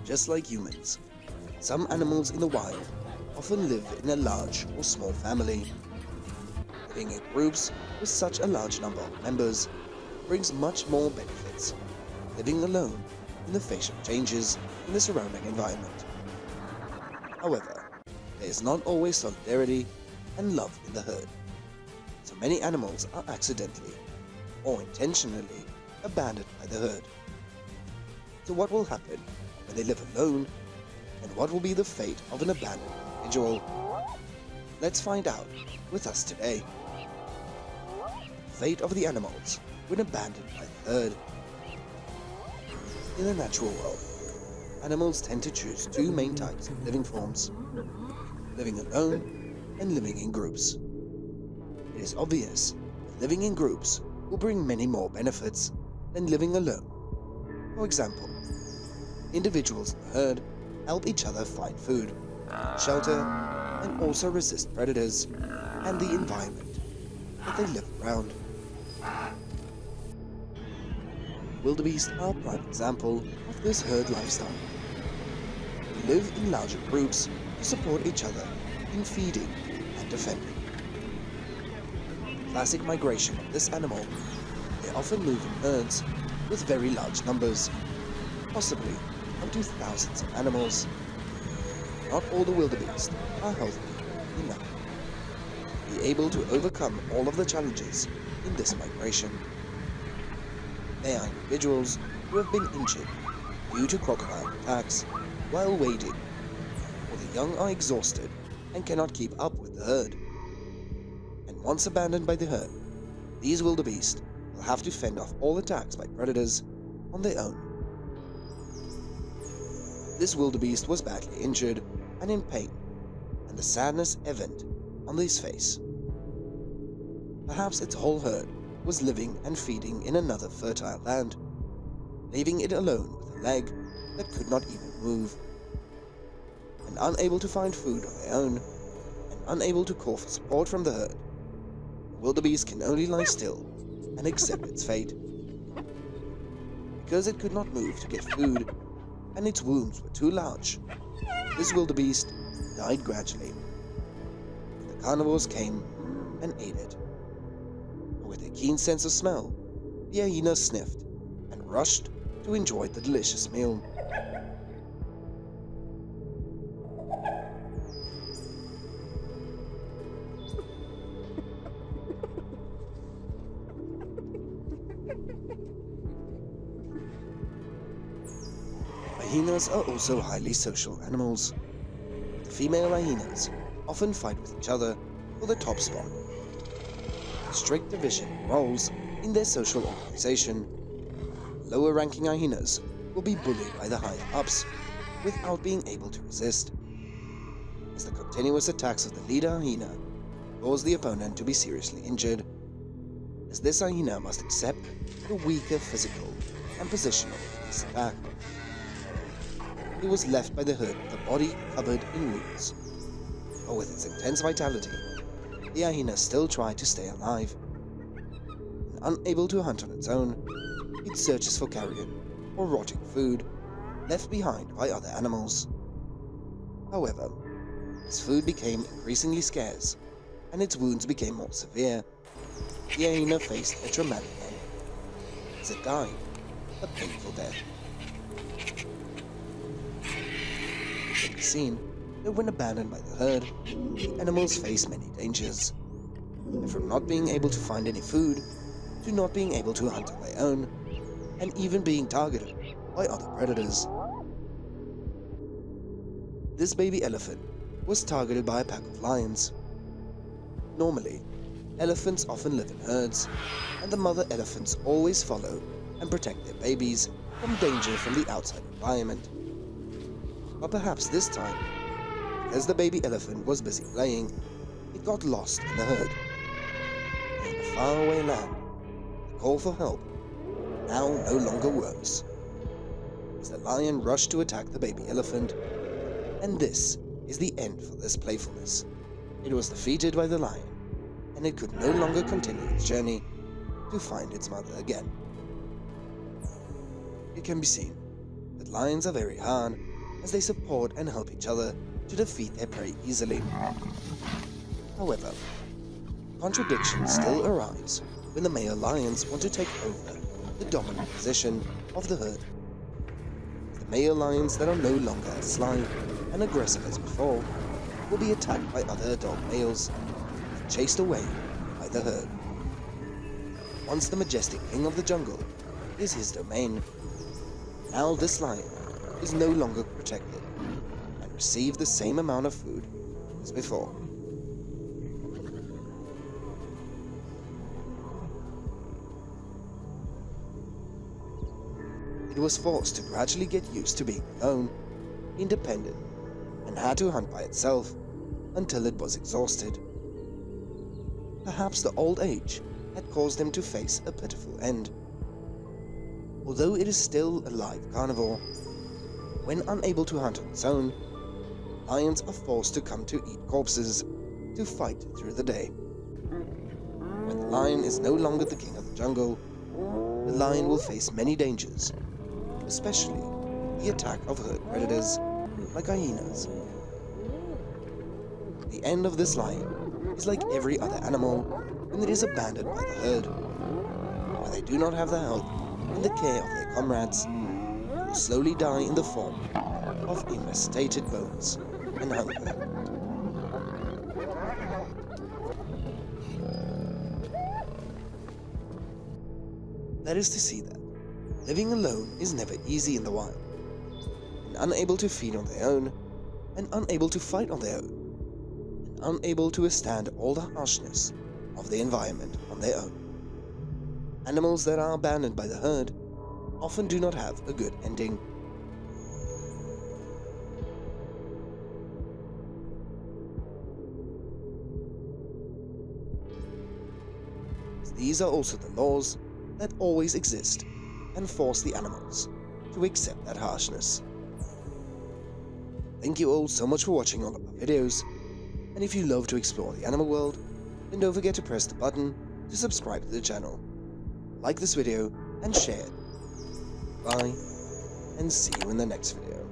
Just like humans, some animals in the wild often live in a large or small family. Living in groups with such a large number of members brings much more benefits than living alone in the face of changes in the surrounding environment. However, there is not always solidarity and love in the herd, so many animals are accidentally or intentionally abandoned by the herd. So what will happen when they live alone, and what will be the fate of an abandoned individual? Let's find out with us today. Fate of the animals when abandoned by the herd. In the natural world, animals tend to choose two main types of living forms: living alone and living in groups. It is obvious that living in groups will bring many more benefits than living alone. For example, individuals in the herd help each other find food, shelter, and also resist predators and the environment that they live around. Wildebeest are a prime example of this herd lifestyle. They live in larger groups to support each other in feeding and defending. Classic migration of this animal, they often move in herds with very large numbers, possibly up to thousands of animals. Not all the wildebeest are healthy enough to be able to overcome all of the challenges in this migration. They are individuals who have been injured due to crocodile attacks while wading, or the young are exhausted and cannot keep up with the herd. And once abandoned by the herd, these wildebeest will have to fend off all attacks by predators on their own. This wildebeest was badly injured and in pain, and the sadness evident on his face. Perhaps its whole herd was living and feeding in another fertile land, leaving it alone with a leg that could not even move. And unable to find food on their own, and unable to call for support from the herd, the wildebeest can only lie still and accept its fate. Because it could not move to get food, and its wounds were too large, this wildebeest died gradually. The carnivores came and ate it. And with a keen sense of smell, the hyena sniffed and rushed to enjoy the delicious meal. Hyenas are also highly social animals. The female hyenas often fight with each other for the top spot. Strict division of roles in their social organization. Lower-ranking hyenas will be bullied by the higher-ups without being able to resist, as the continuous attacks of the leader hyena cause the opponent to be seriously injured, as this hyena must accept the weaker physical and positional of this attack. He was left by the herd with a body covered in wounds, but with its intense vitality, the hyena still tried to stay alive. And unable to hunt on its own, it searches for carrion or rotting food left behind by other animals. However, as food became increasingly scarce and its wounds became more severe, the hyena faced a traumatic end, as it died a painful death. It can be seen that when abandoned by the herd, the animals face many dangers, and from not being able to find any food, to not being able to hunt on their own, and even being targeted by other predators. This baby elephant was targeted by a pack of lions. Normally, elephants often live in herds, and the mother elephants always follow and protect their babies from danger from the outside environment. But perhaps this time, because the baby elephant was busy playing, it got lost in the herd. And in a faraway land, the call for help now no longer works, as the lion rushed to attack the baby elephant, and this is the end for this playfulness. It was defeated by the lion, and it could no longer continue its journey to find its mother again. It can be seen that lions are very hard, as they support and help each other to defeat their prey easily. However, contradictions still arise when the male lions want to take over the dominant position of the herd. The male lions that are no longer as sly and aggressive as before will be attacked by other adult males and chased away by the herd. Once the majestic king of the jungle is his domain, now this lion is no longer protected and receive the same amount of food as before. It was forced to gradually get used to being alone, independent, and had to hunt by itself until it was exhausted. Perhaps the old age had caused them to face a pitiful end. Although it is still a live carnivore, when unable to hunt on its own, lions are forced to come to eat corpses to fight through the day. When the lion is no longer the king of the jungle, the lion will face many dangers, especially the attack of herd predators like hyenas. The end of this lion is like every other animal when it is abandoned by the herd, where they do not have the help and the care of their comrades, will slowly die in the form of emaciated bones and hunger. That is to see that living alone is never easy in the wild, and unable to feed on their own, and unable to fight on their own, and unable to withstand all the harshness of the environment on their own. Animals that are abandoned by the herd often do not have a good ending. These are also the laws that always exist and force the animals to accept that harshness. Thank you all so much for watching all of our videos, and if you love to explore the animal world, then don't forget to press the button to subscribe to the channel. Like this video and share it. Bye, and see you in the next video.